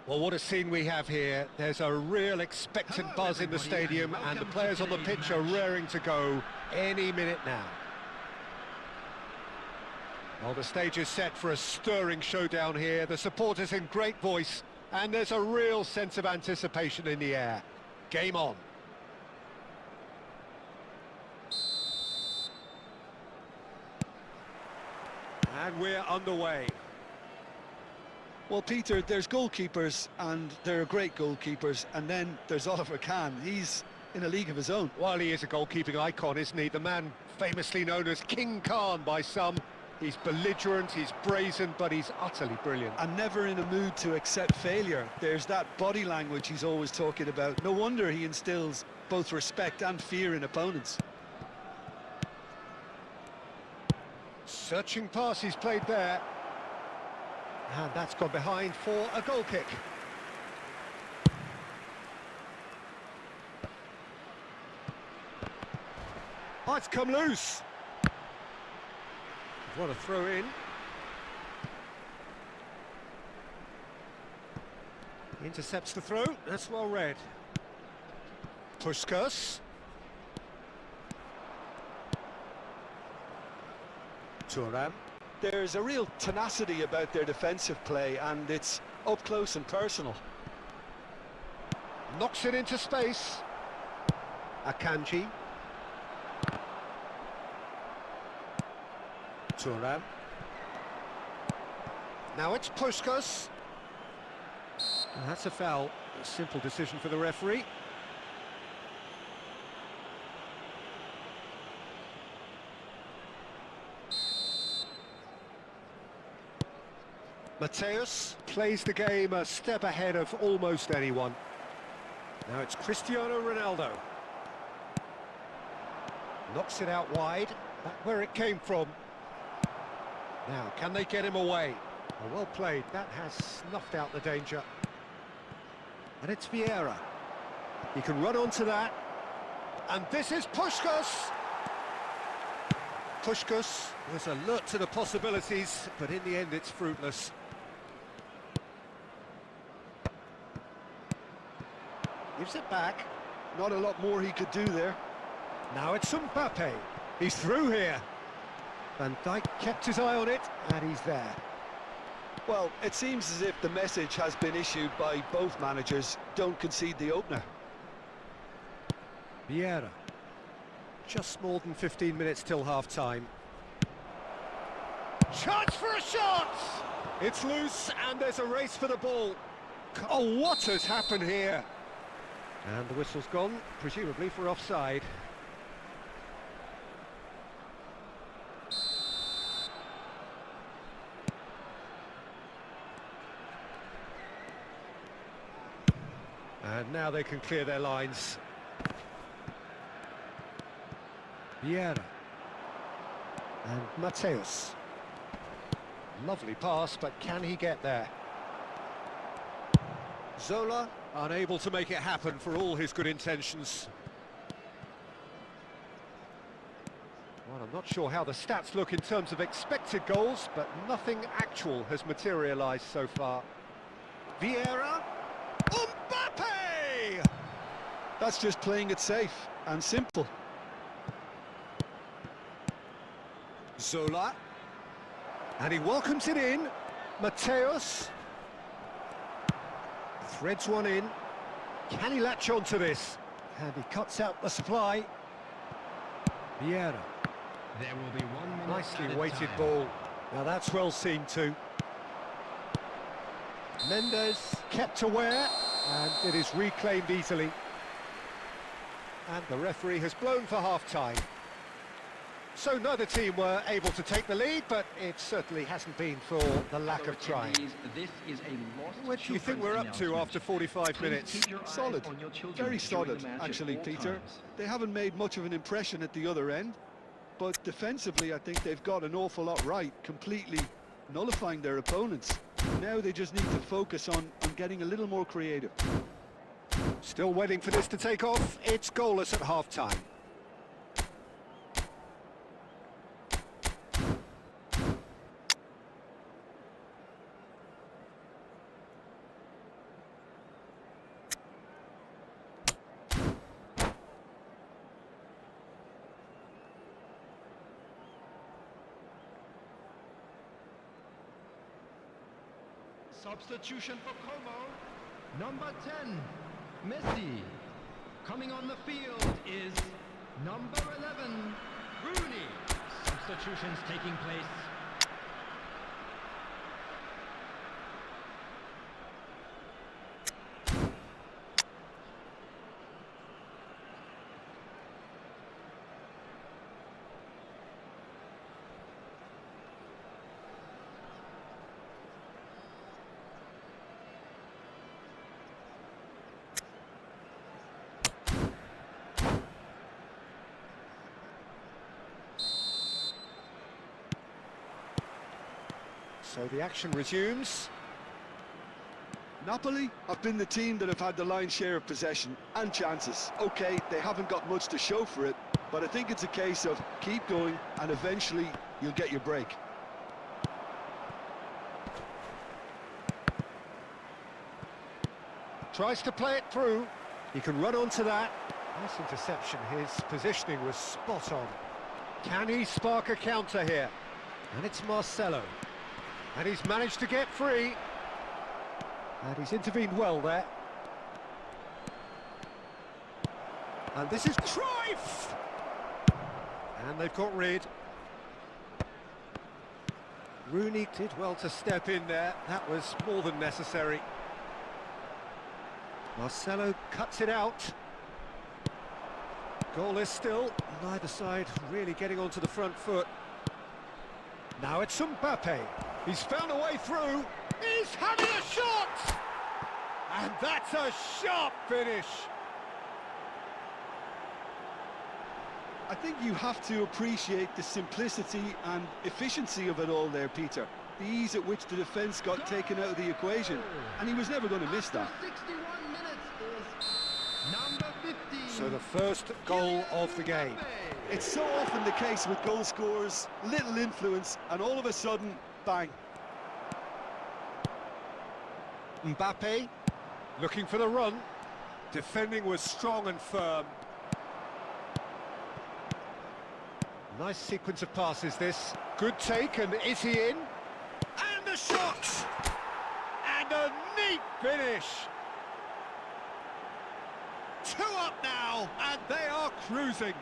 Well, what a scene we have here. There's a real expectant buzz in the stadium, and the players on the pitch are raring to go any minute now. Well, the stage is set for a stirring showdown here. The supporters in great voice, and there's a real sense of anticipation in the air. Game on. And we're underway. Well, Peter, there's goalkeepers, and there are great goalkeepers, and then there's Oliver Kahn. He's in a league of his own. Well, he is a goalkeeping icon, isn't he? The man famously known as King Khan by some. He's belligerent, he's brazen, but he's utterly brilliant. And never in a mood to accept failure. There's that body language he's always talking about. No wonder he instills both respect and fear in opponents. Searching pass he's played there. And that's gone behind for a goal kick. Oh, it's come loose. What a throw in. Intercepts the throw, that's well read. Puskas. Thuram. There's a real tenacity about their defensive play, and it's up close and personal. Knocks it into space. Akanji. Thuram. Now it's Puskas. That's a foul. A simple decision for the referee. Mateus plays the game a step ahead of almost anyone. Now it's Cristiano Ronaldo. Knocks it out wide, back where it came from. Now, can they get him away? Oh, well played, that has snuffed out the danger. And it's Vieira. He can run onto that. And this is Puskas! Puskas was alert to the possibilities, but in the end it's fruitless. Gives it back. Not a lot more he could do there. Now it's Mbappe. He's through here. Van Dijk kept his eye on it, and he's there. Well, it seems as if the message has been issued by both managers. Don't concede the opener. Vieira. Just more than 15 minutes till half-time. Chance for a shot! It's loose, and there's a race for the ball. Oh, what has happened here? And the whistle's gone, presumably for offside. And now they can clear their lines. Vieira. And Mateus. Lovely pass, but can he get there? Zola, unable to make it happen for all his good intentions. Well, I'm not sure how the stats look in terms of expected goals, but nothing actual has materialised so far. Vieira. Mbappe! That's just playing it safe and simple. Zola. And he welcomes it in. Mateus. Threads one in. Can he latch on to this? And he cuts out the supply. Vieira. There will be 1 minute. Nicely weighted ball. Now that's well seen too. Mendes kept aware, and it is reclaimed easily. And the referee has blown for half-time. So neither team were able to take the lead, but it certainly hasn't been for the lack of trying. This is a lost. What do you think we're up to after 45 minutes? Solid. Very solid, actually, Peter. They haven't made much of an impression at the other end, but defensively I think they've got an awful lot right, completely nullifying their opponents. Now they just need to focus on getting a little more creative. Still waiting for this to take off. It's goalless at half-time. Substitution for Como. Number 10, Messi. Coming on the field is number 11, Rooney. Substitutions taking place. So the action resumes. Napoli have been the team that have had the lion's share of possession and chances. Okay, they haven't got much to show for it, but I think it's a case of keep going and eventually you'll get your break. Tries to play it through. He can run onto that. Nice interception. His positioning was spot on. Can he spark a counter here? And it's Marcelo. And he's managed to get free. And he's intervened well there. And this is Cruyff! And they've got rid. Rooney did well to step in there. That was more than necessary. Marcelo cuts it out. Goalless still. Neither side really getting onto the front foot. Now it's Mbappe. He's found a way through. He's having a shot! And that's a sharp finish. I think you have to appreciate the simplicity and efficiency of it all there, Peter. The ease at which the defence got taken out of the equation, and he was never going to miss that. 61 minutes is number 15. So the first goal of the game. It's so often the case with goal scorers, little influence, and all of a sudden, bang. Mbappe looking for the run. Defending was strong and firm. Nice sequence of passes this. Good take, and is he in? And the shot! And a neat finish! 2 up now, and they are cruising.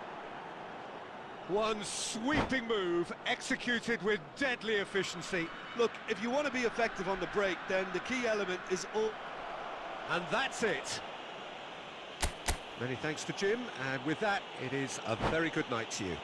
One sweeping move, executed with deadly efficiency. Look, if you want to be effective on the break, then the key element is all... And that's it. Many thanks to Jim, and with that, it is a very good night to you.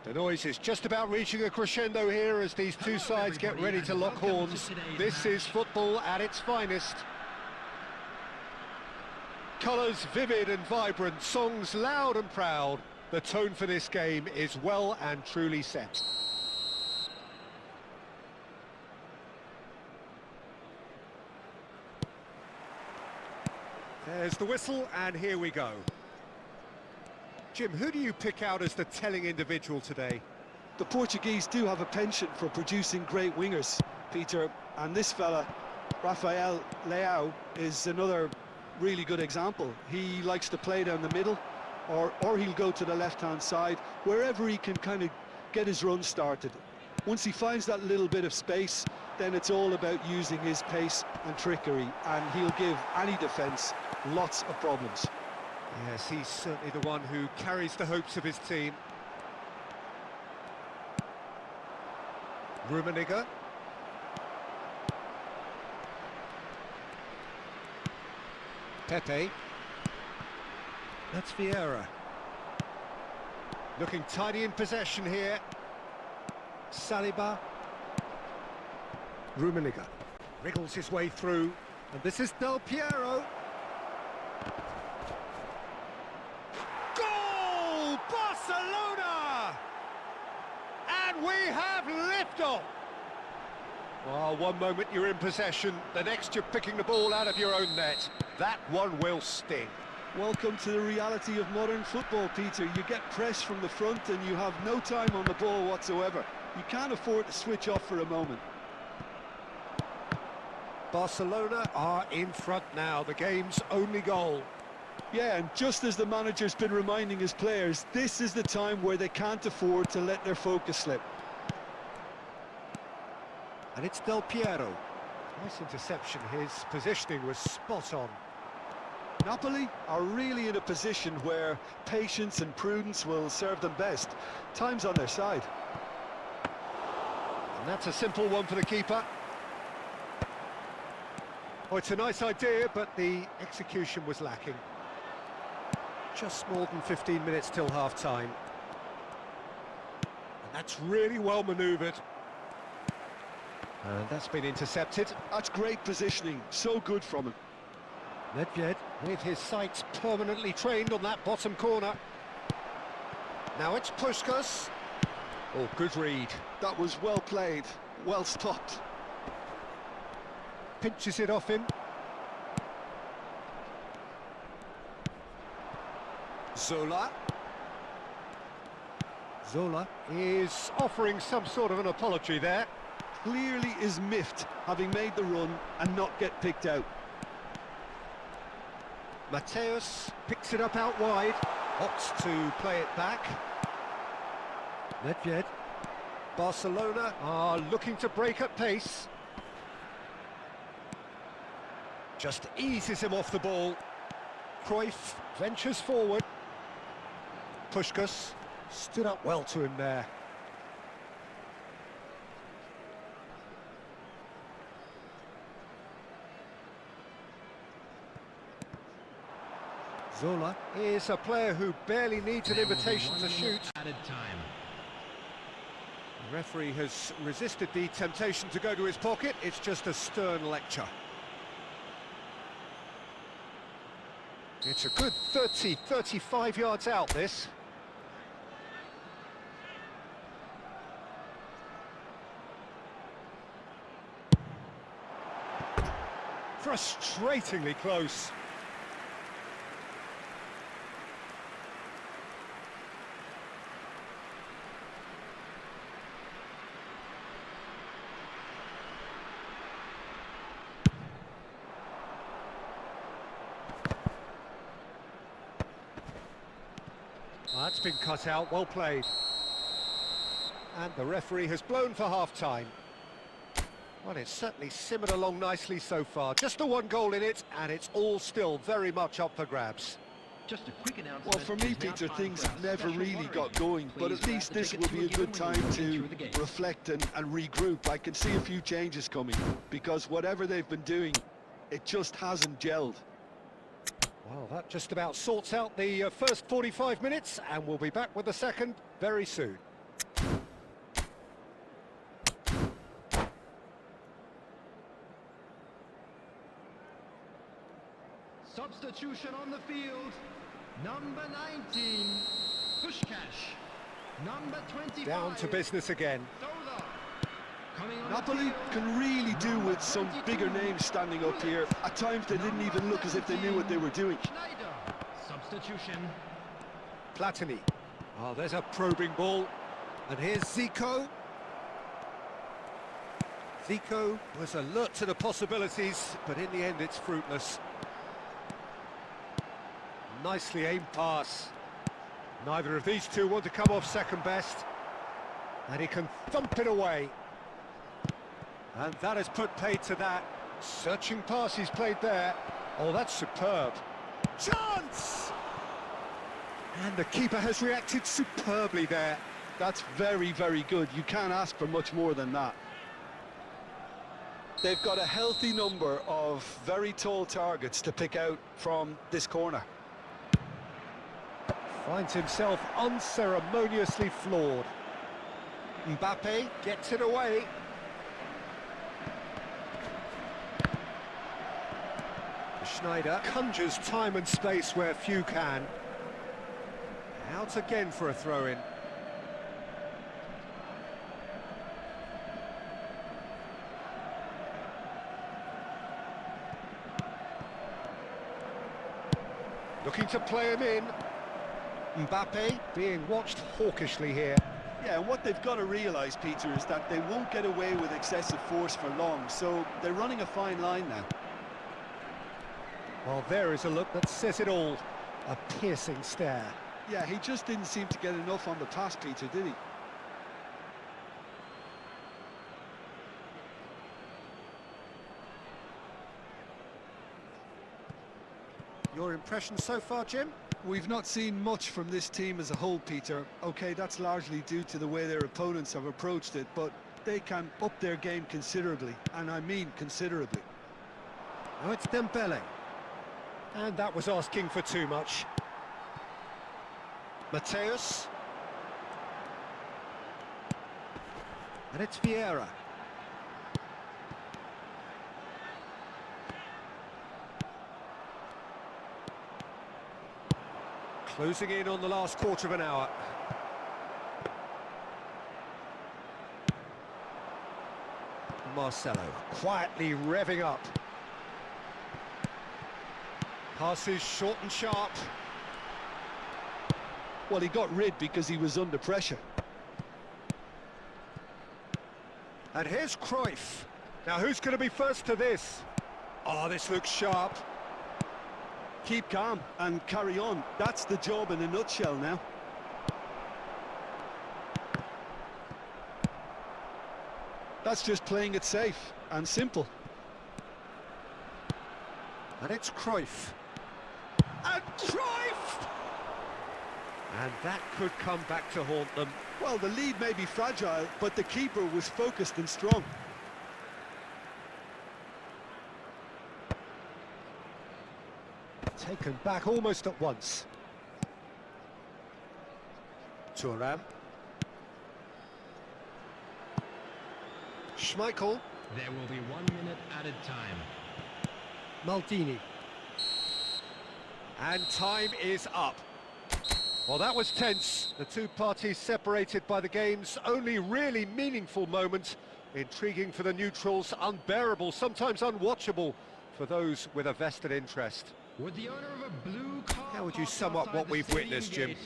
The noise is just about reaching a crescendo here as these two sides get ready to lock horns. This is football at its finest. Colours vivid and vibrant, songs loud and proud. The tone for this game is well and truly set. There's the whistle, and here we go. Jim, who do you pick out as the telling individual today? The Portuguese do have a penchant for producing great wingers, Peter, and this fella, Rafael Leao, is another really good example. He likes to play down the middle, or he'll go to the left-hand side, wherever he can kind of get his run started. Once he finds that little bit of space, then it's all about using his pace and trickery, and he'll give any defence lots of problems. Yes, he's certainly the one who carries the hopes of his team. Rummenigge. Pepe. That's Vieira. Looking tidy in possession here. Saliba. Rummenigge wriggles his way through, and this is Del Piero. Goal! Barcelona! And we have liftoff! Well, one moment you're in possession, the next you're picking the ball out of your own net. That one will sting. Welcome to the reality of modern football, Peter. You get pressed from the front and you have no time on the ball whatsoever. You can't afford to switch off for a moment. Barcelona are in front now, the game's only goal. Yeah, and just as the manager's been reminding his players, this is the time where they can't afford to let their focus slip. And it's Del Piero. Nice interception, his positioning was spot on. Napoli are really in a position where patience and prudence will serve them best. Time's on their side. And that's a simple one for the keeper. Oh, it's a nice idea, but the execution was lacking. Just more than 15 minutes till half-time. And that's really well manoeuvred. And that's been intercepted. That's great positioning, so good from him. Nedved, with his sights permanently trained on that bottom corner. Now it's Puskas. Oh, good read. That was well played, well stopped. Pinches it off him. Zola. Zola is offering some sort of an apology there. Clearly is miffed, having made the run and not get picked out. Mateus picks it up out wide, opts to play it back. Nedved. Barcelona are looking to break at pace. Just eases him off the ball. Cruyff ventures forward. Puskas stood up well to him there. Zola is a player who barely needs an invitation to shoot. Added time. The referee has resisted the temptation to go to his pocket. It's just a stern lecture. It's a good 35 yards out, this. Frustratingly close. That's been cut out, well played. And the referee has blown for half-time. Well, it's certainly simmered along nicely so far. Just the one goal in it, and it's all still very much up for grabs. Just a quick announcement. Well, for me, Peter, things never really got going, but at least this will be a good time to reflect and regroup. I can see a few changes coming, because whatever they've been doing, it just hasn't gelled. Well, that just about sorts out the first 45 minutes, and we'll be back with the second very soon. Substitution on the field. Number 19, Pushkash. Number 25. Down to business again. Sola. Coming on Napoli the field, can really do number with some 22, bigger names standing up here. At times they didn't even look as if they knew what they were doing. Schneider. Substitution. Platini. Oh, there's a probing ball. And here's Zico. Zico was alert to the possibilities, but in the end it's fruitless. Nicely aimed pass. Neither of these two want to come off second best. And he can thump it away. And that has put paid to that. Searching pass he's played there. Oh, that's superb. Chance! And the keeper has reacted superbly there. That's very, very good. You can't ask for much more than that. They've got a healthy number of very tall targets to pick out from this corner. Finds himself unceremoniously floored. Mbappe gets it away. Schneider conjures time and space where few can. Out again for a throw-in. Looking to play him in. Mbappe being watched hawkishly here. Yeah, and what they've got to realise, Peter, is that they won't get away with excessive force for long, so they're running a fine line now. Well, there is a look that says it all. A piercing stare. Yeah, he just didn't seem to get enough on the pass, Peter, did he? Your impression so far, Jim? We've not seen much from this team as a whole, Peter. OK, that's largely due to the way their opponents have approached it, but they can up their game considerably, and I mean considerably. Now it's Dembele. And that was asking for too much. Mateus. And it's Vieira. Closing in on the last quarter of an hour. Marcelo quietly revving up. Passes short and sharp. Well, he got rid because he was under pressure. And here's Cruyff. Now who's going to be first to this? Oh, this looks sharp. Keep calm and carry on. That's the job in a nutshell now. That's just playing it safe and simple. And it's Cruyff. And Cruyff! And that could come back to haunt them. Well, the lead may be fragile, but the keeper was focused and strong. Taken back almost at once. Thuram. Schmeichel. There will be 1 minute added time. Maldini. And time is up. Well, that was tense. The two parties separated by the game's only really meaningful moment. Intriguing for the neutrals, unbearable, sometimes unwatchable for those with a vested interest. Would the owner of a blue car How would you parked sum up outside what the we've stadium witnessed, Jim? gate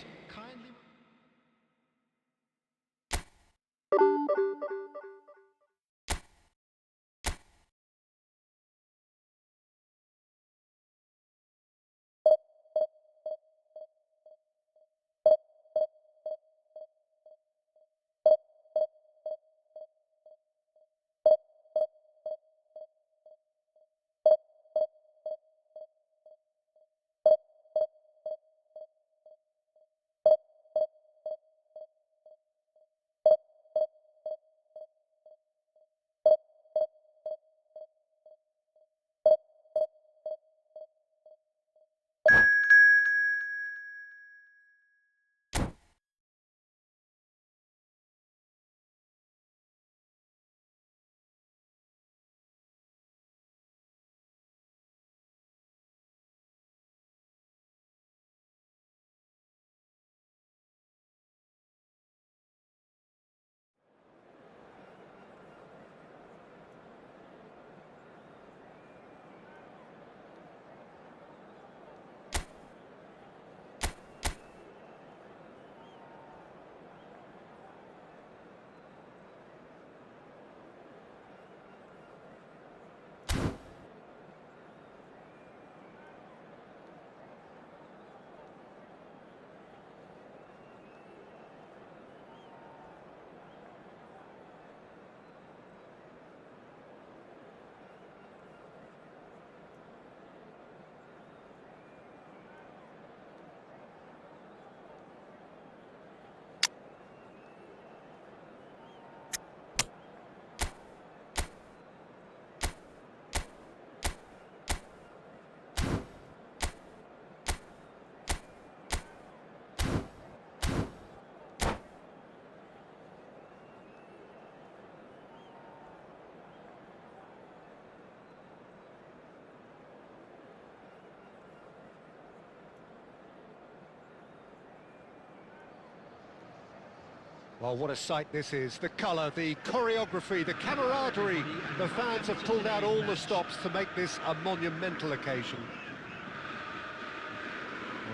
Well, what a sight this is. The colour, the choreography, the camaraderie. The fans have pulled out all the stops to make this a monumental occasion.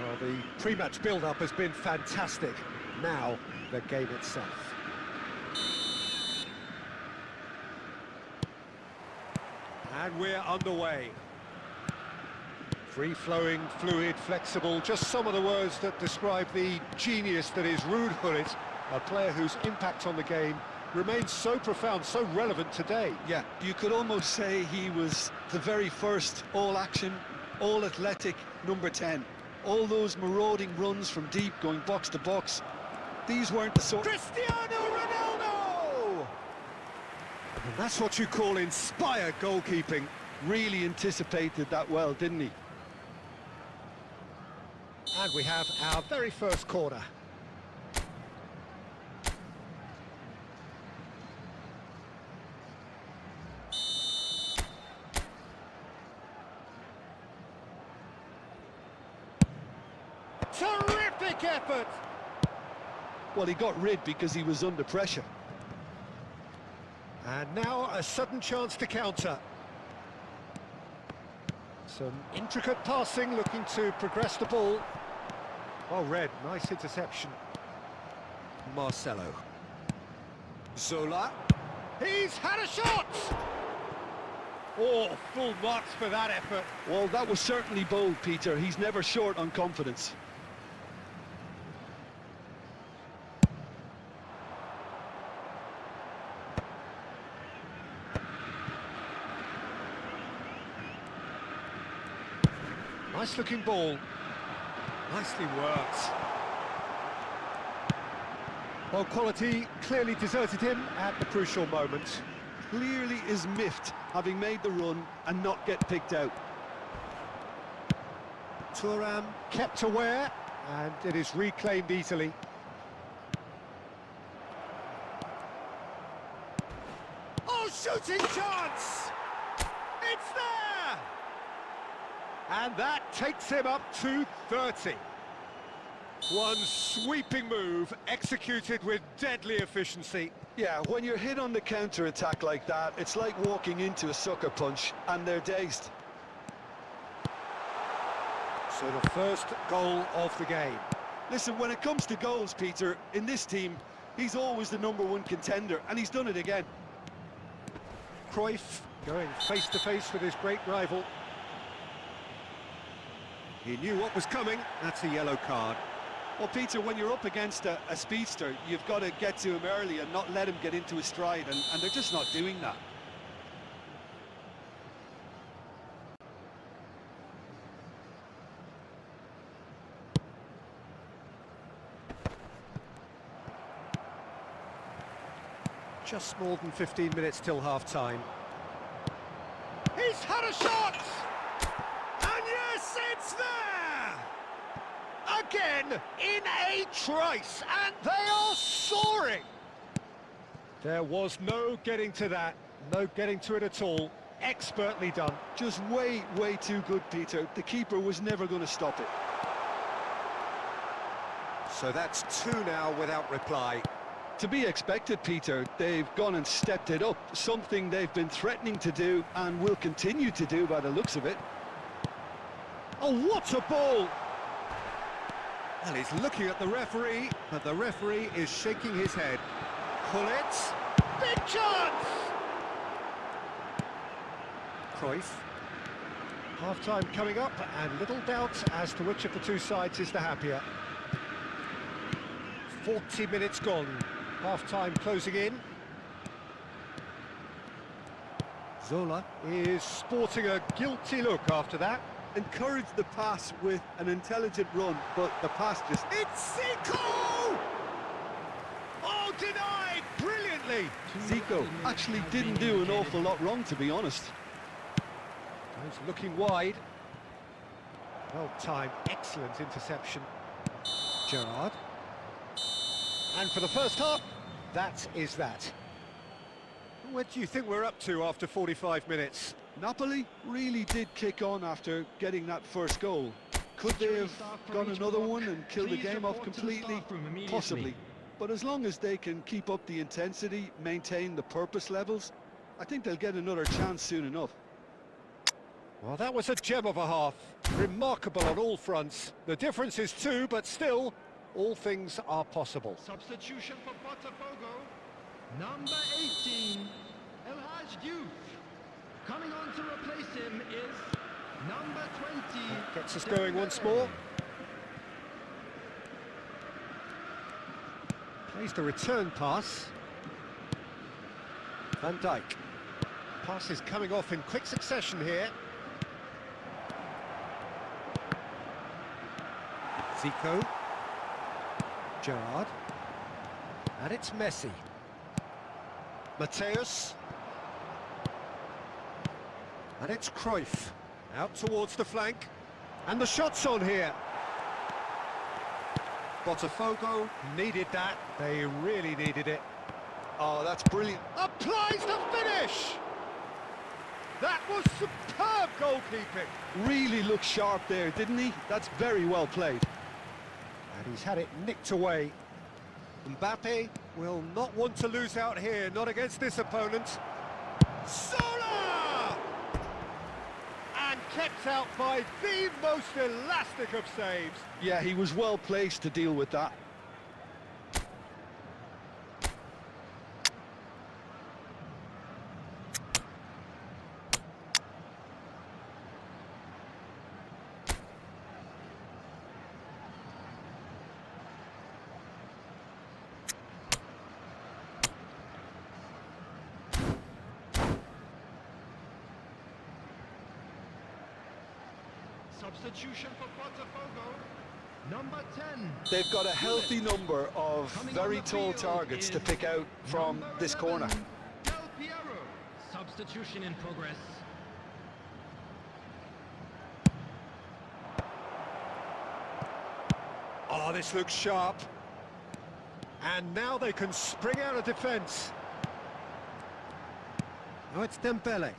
Well, the pre-match build-up has been fantastic. Now, the game itself. And we're underway. Free-flowing, fluid, flexible, just some of the words that describe the genius that is Ruud Gullit, a player whose impact on the game remains so profound, so relevant today. Yeah, you could almost say he was the very first all-action, all-athletic number 10. All those marauding runs from deep, going box to box, these weren't the sort... Cristiano Ronaldo! And that's what you call inspired goalkeeping. Really anticipated that well, didn't he? And we have our very first corner. Terrific effort! Well, he got rid because he was under pressure. And now a sudden chance to counter. Some intricate passing, looking to progress the ball. Well read, nice interception. Marcelo. Zola. He's had a shot! Oh, full marks for that effort. Well, that was certainly bold, Peter. He's never short on confidence. Nice looking ball. Nicely worked. Well, quality clearly deserted him at the crucial moment. Clearly is miffed, having made the run and not get picked out. Thuram kept aware, and it is reclaimed easily. Oh, shooting chance! It's there! And that takes him up to 30. One sweeping move, executed with deadly efficiency. Yeah, when you're hit on the counter-attack like that, it's like walking into a sucker punch, and they're dazed. So the first goal of the game. Listen, when it comes to goals, Peter, in this team, he's always the #1 contender, and he's done it again. Cruyff going face-to-face with his great rival. He knew what was coming. That's a yellow card. Well, Peter, when you're up against a speedster, you've got to get to him early and not let him get into his stride, and they're just not doing that. Just more than 15 minutes till half-time. He's had a shot! And yes, it's there! Again, in a trice, and they are soaring! There was no getting to that, no getting to it at all. Expertly done. Just way, way too good, Peter. The keeper was never going to stop it. So that's 2 now without reply. To be expected, Peter. They've gone and stepped it up, something they've been threatening to do and will continue to do by the looks of it. Oh, what a ball! Well, he's looking at the referee, but the referee is shaking his head. Gullit, big chance! Cruyff. Half-time coming up, and little doubt as to which of the two sides is the happier. 40 minutes gone. Half-time closing in. Zola is sporting a guilty look after that. Encouraged the pass with an intelligent run, but the pass just... It's Zico! Oh, denied brilliantly! Zico actually didn't do an awful lot wrong, to be honest. He's looking wide. Well timed, excellent interception. Gerrard. And for the first half, that is that. What do you think we're up to after 45 minutes? Napoli really did kick on after getting that first goal. Could they have gone another one and killed the game off completely? Possibly. But as long as they can keep up the intensity, maintain the purpose levels, I think they'll get another chance soon enough. Well, that was a gem of a half. Remarkable on all fronts. The difference is 2, but still, all things are possible. Substitution for Botafogo. Number 18, El Hadj Diouf. Coming on to replace him is number 20. Gets us going once more. Plays the return pass. Van Dijk. Pass is coming off in quick succession here. Zico. Gerrard. And it's Messi. Mateus. And it's Cruyff. Out towards the flank. And the shot's on here. Botafogo needed that. They really needed it. Oh, that's brilliant. Applies the finish! That was superb goalkeeping. Really looked sharp there, didn't he? That's very well played. And he's had it nicked away. Mbappe will not want to lose out here, not against this opponent. Zola! And kept out by the most elastic of saves. Yeah, he was well placed to deal with that. Substitution for Botafogo. Number 10. They've got a healthy number of very tall targets to pick out from this corner. Del Piero. Substitution in progress. Oh, this looks sharp. And now they can spring out of defence. Now it's Dembele.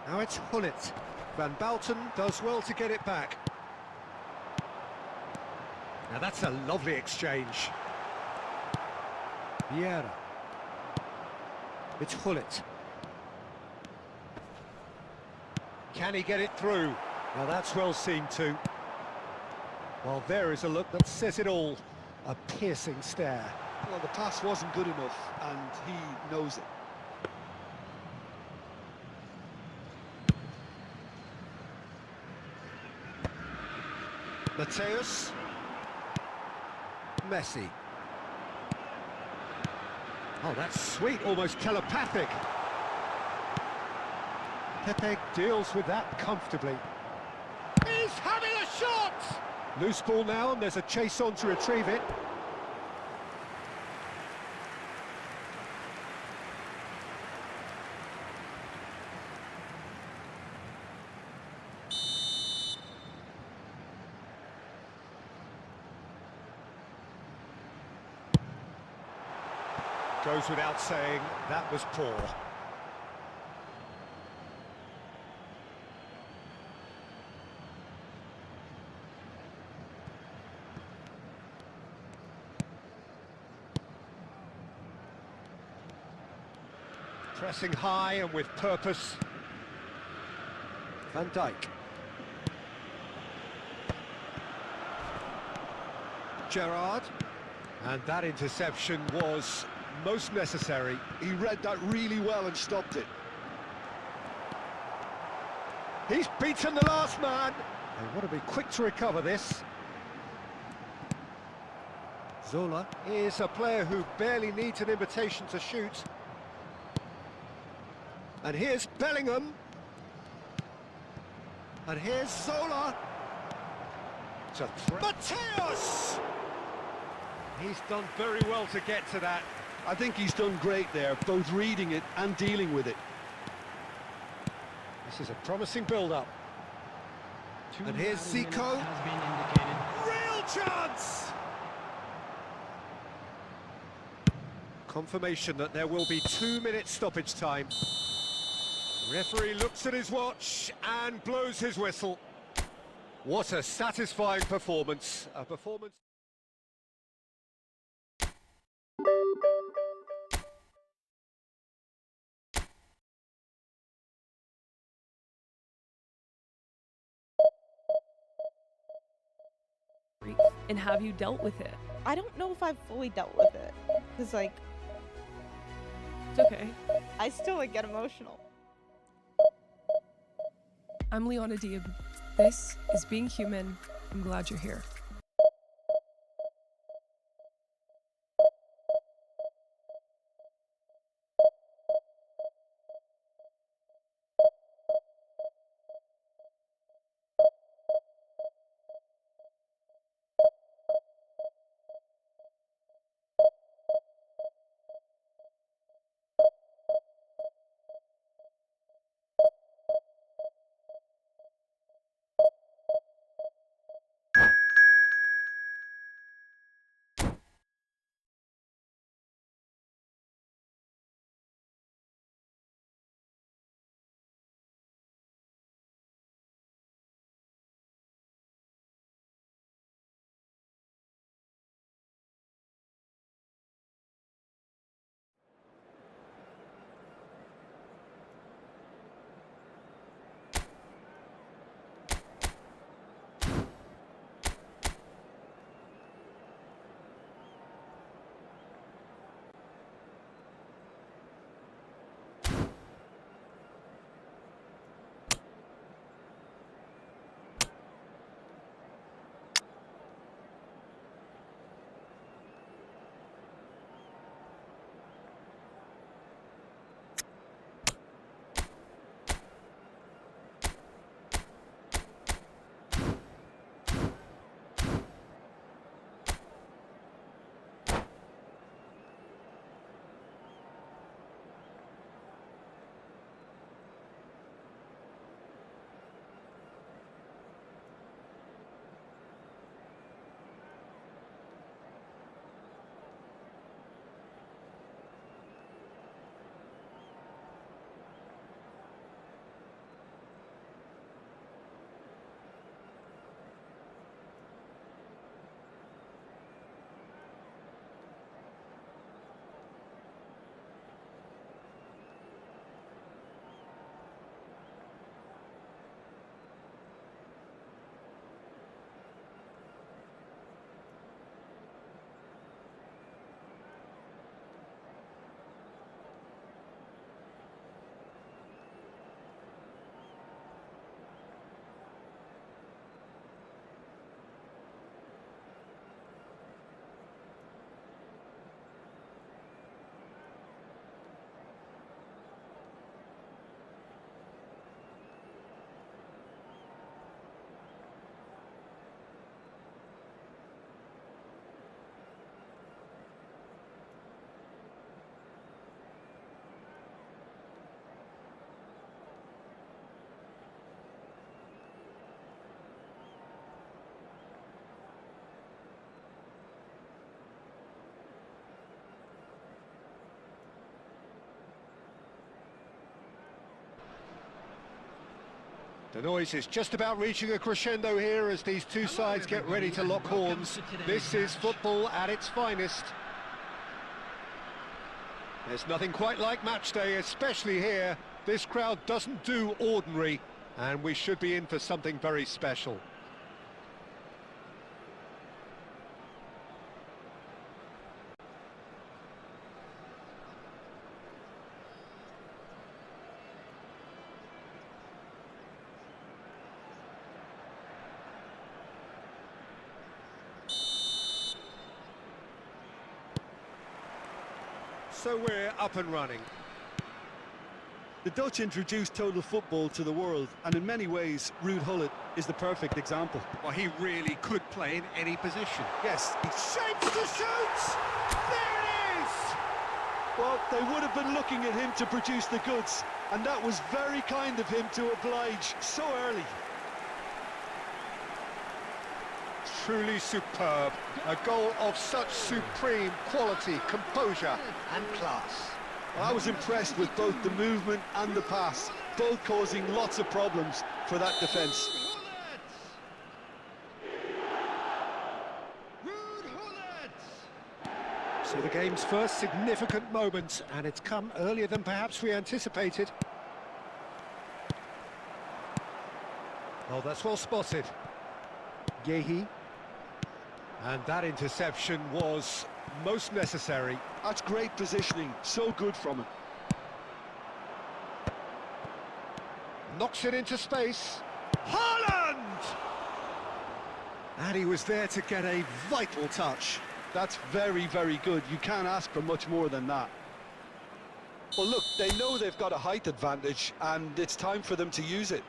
Now it's Gullit. Van Basten does well to get it back. Now that's a lovely exchange. Vieira. It's Gullit. Can he get it through? Well, that's well seen too. Well, there is a look that says it all. A piercing stare. Well, the pass wasn't good enough, and he knows it. Mateus. Messi. Oh, that's sweet, almost telepathic. Pepe deals with that comfortably. He's having a shot! Loose ball now, and there's a chase on to retrieve it. Goes without saying, that was poor. Pressing high and with purpose. Van Dijk. Gerrard. And that interception was most necessary. He read that really well and stopped it. He's beaten the last man. They want to be quick to recover this. Zola is a player who barely needs an invitation to shoot. And here's Bellingham. And here's Zola. It's a Mateus! He's done very well to get to that. I think he's done great there, both reading it and dealing with it. This is a promising build-up. And here's Zico. Has been indicated. Real chance! Confirmation that there will be 2 minutes stoppage time. Referee looks at his watch and blows his whistle. What a satisfying performance. A performance... And have you dealt with it? I don't know if I've fully dealt with it. Because, like, It's okay. I still, like, get emotional. I'm Leona Diab. This is Being Human. I'm glad you're here. The noise is just about reaching a crescendo here as these two sides get ready to lock horns. This is football at its finest. There's nothing quite like match day, especially here. This crowd doesn't do ordinary, and we should be in for something very special. So we're up and running. The Dutch introduced total football to the world, and in many ways, Ruud Gullit is the perfect example. Well, he really could play in any position. Yes, Shapes to shoot! There it is! well, they would have been looking at him to produce the goods, and that was very kind of him to oblige so early. Truly superb. A goal of such supreme quality, composure and class. I was impressed with both the movement and the pass, both causing lots of problems for that defence. Ruud Gullit! So the game's first significant moment, and it's come earlier than perhaps we anticipated. Oh, that's well spotted. Yehi. And that interception was most necessary. That's great positioning, so good from him. Knocks it into space. Haaland! And he was there to get a vital touch. That's very, very good. You can't ask for much more than that. Well, look, they know they've got a height advantage, and it's time for them to use it.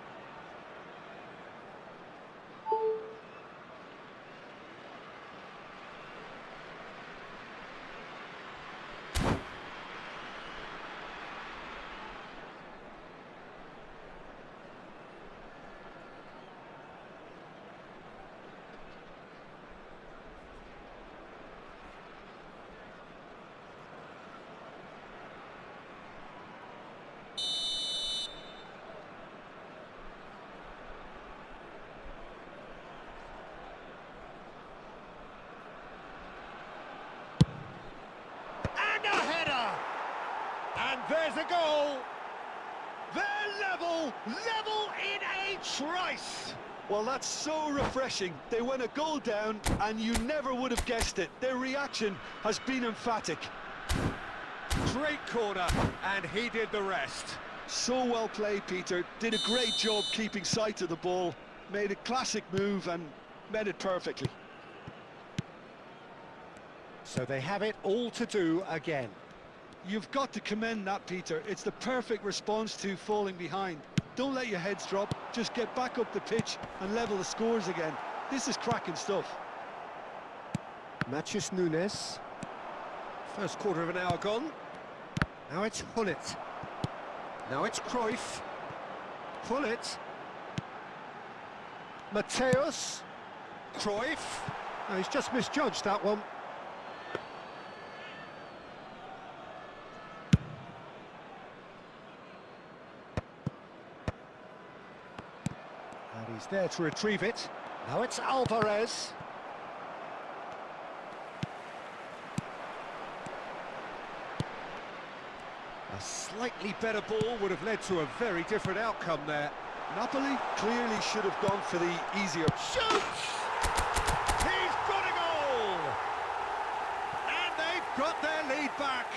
And there's a goal. They're level in a trice. Well, that's so refreshing. They went a goal down, and you never would have guessed it. Their reaction has been emphatic. Great corner, and he did the rest. So well played, Peter. Did a great job keeping sight of the ball. Made a classic move and met it perfectly. So they have it all to do again. You've got to commend that, Peter. It's the perfect response to falling behind. Don't let your heads drop. Just get back up the pitch and level the scores again. This is cracking stuff. Matheus Nunes. First quarter of an hour gone. Now it's Gullit. Now it's Cruyff. Gullit. Mateus. Cruyff. No, he's just misjudged that one. And he's there to retrieve it. Now it's Alvarez. A slightly better ball would have led to a very different outcome there. Napoli clearly should have gone for the easier... Shoots! He's got a goal! And they've got their lead back.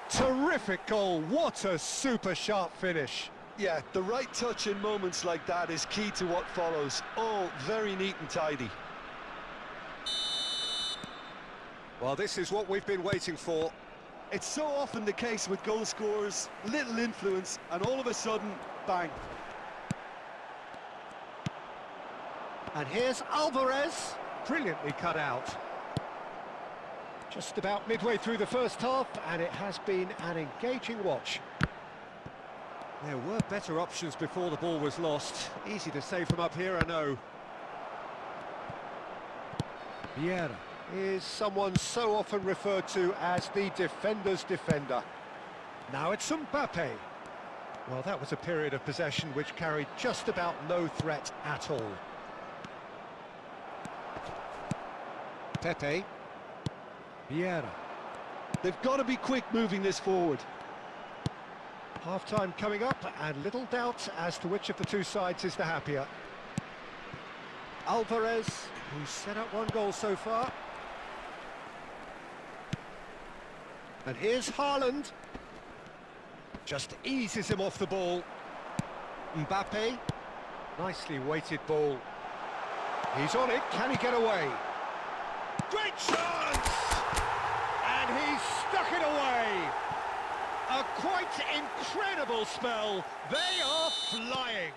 Terrific goal. What a super sharp finish. Yeah, the right touch in moments like that is key to what follows. All very neat and tidy. Well, this is what we've been waiting for. It's so often the case with goal scorers, little influence, and all of a sudden, bang. And here's Alvarez. Brilliantly cut out. Just about midway through the first half, and it has been an engaging watch. There were better options before the ball was lost. Easy to say from up here, I know. Vieira is someone so often referred to as the defender's defender. Now it's Mbappe. Well, that was a period of possession which carried just about no threat at all. Pepe. Vieira. They've got to be quick moving this forward. Half-time coming up, and little doubt as to which of the two sides is the happier. Alvarez, who's set up one goal so far. And here's Haaland. Just eases him off the ball. Mbappe. Nicely weighted ball. He's on it, can he get away? Great chance! And he's stuck it away! A quite incredible spell. They are flying.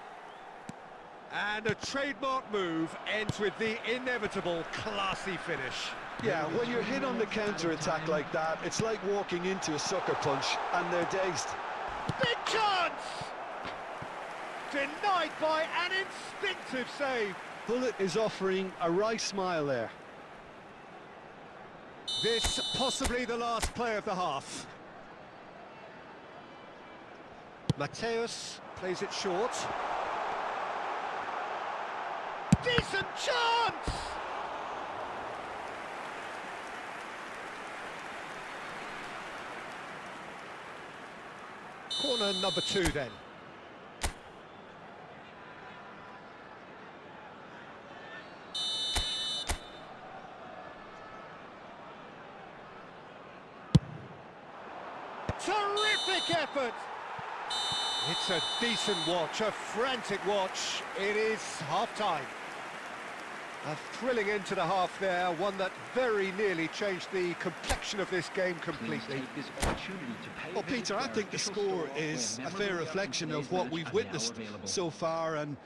And a trademark move ends with the inevitable classy finish. Yeah, when you're hit on the counter-attack like that, it's like walking into a sucker punch, and they're dazed. Big chance! Denied by an instinctive save. Gullit is offering a wry smile there. This possibly the last play of the half. Mateus plays it short. Decent chance! Corner number 2 then. Terrific effort! It's a decent watch, a frantic watch. It is half-time. A thrilling end to the half there, one that very nearly changed the complexion of this game completely. Well, Peter, I think the score is a fair reflection of what we've witnessed so far, and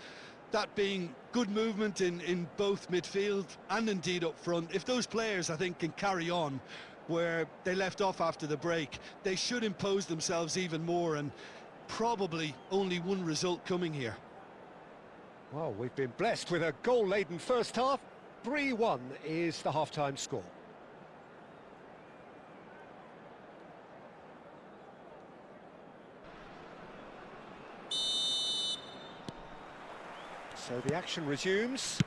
that being good movement in both midfield and indeed up front. If those players, I think, can carry on where they left off after the break, they should impose themselves even more, and probably only one result coming here. Well, we've been blessed with a goal-laden first half. 3-1 is the half-time score. So the action resumes.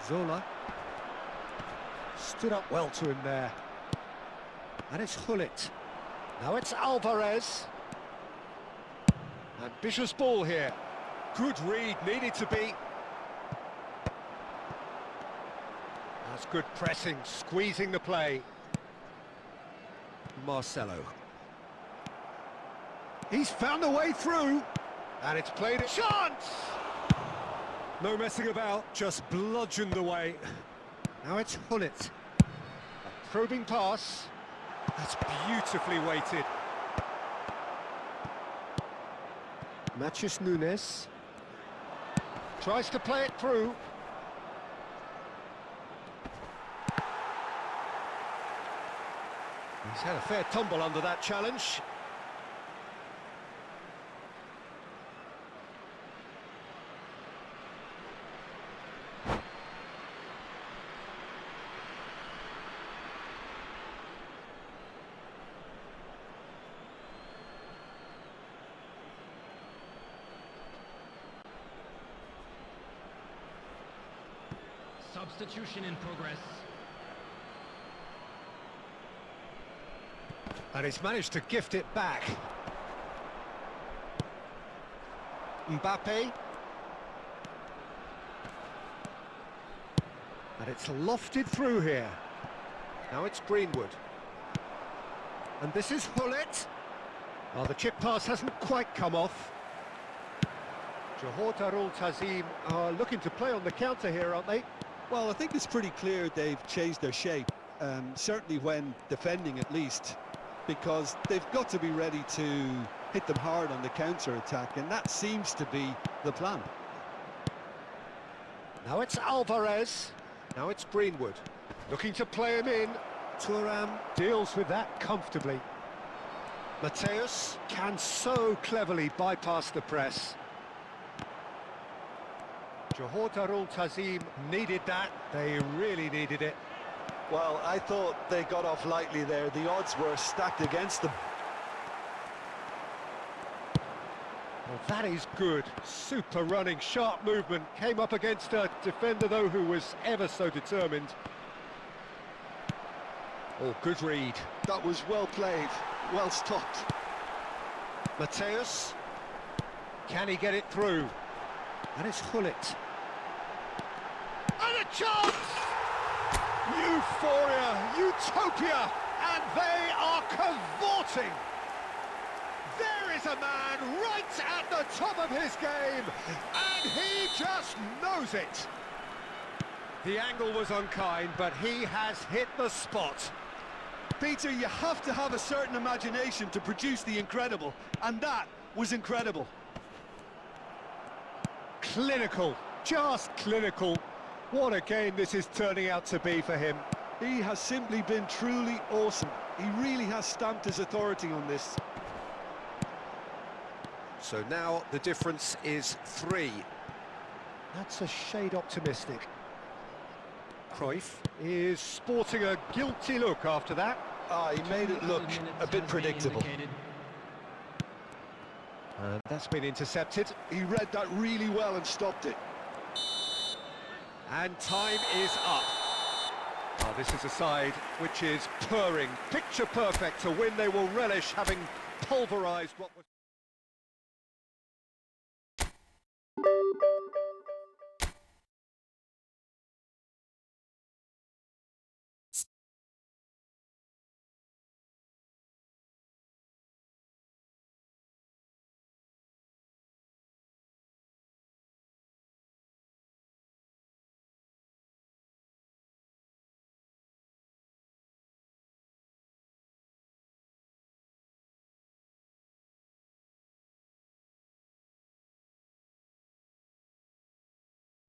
Zola stood up well to him there. And it's Gullit. Now it's Alvarez. Ambitious ball here. Good read, needed to be. That's good pressing, squeezing the play. Marcelo. He's found a way through. And it's played a chance! No messing about, just bludgeoned away. Now it's Gullit. A probing pass. That's beautifully weighted. Matheus Nunes tries to play it through. He's had a fair tumble under that challenge. Substitution in progress. And he's managed to gift it back. Mbappe. And it's lofted through here. Now it's Greenwood. And this is Gullit. Oh, the chip pass hasn't quite come off. Johor Darul Tazim are looking to play on the counter here, aren't they? Well, I think it's pretty clear they've changed their shape, certainly when defending at least, because they've got to be ready to hit them hard on the counter-attack, and that seems to be the plan. Now it's Alvarez. Now it's Greenwood. Looking to play him in. Thuram deals with that comfortably. Mateus can so cleverly bypass the press. Johor Darul Tazim needed that. They really needed it. Well, I thought they got off lightly there. The odds were stacked against them. Well, that is good. Super running, sharp movement. Came up against a defender, though, who was ever so determined. Oh, good read. That was well played, well stopped. Mateus. Can he get it through? And it's Gullit. And a chance! Euphoria, utopia, and they are cavorting. There is a man right at the top of his game, and he just knows it. The angle was unkind, but he has hit the spot. Peter, you have to have a certain imagination to produce the incredible, and that was incredible. Clinical, just clinical. What a game this is turning out to be for him. He has simply been truly awesome. He really has stamped his authority on this. So now the difference is 3. That's a shade optimistic. Cruyff is sporting a guilty look after that. He made it look a bit predictable. And that's been intercepted. He read that really well and stopped it. And time is up. Oh, this is a side which is purring, picture perfect to win. They will relish having pulverised what was...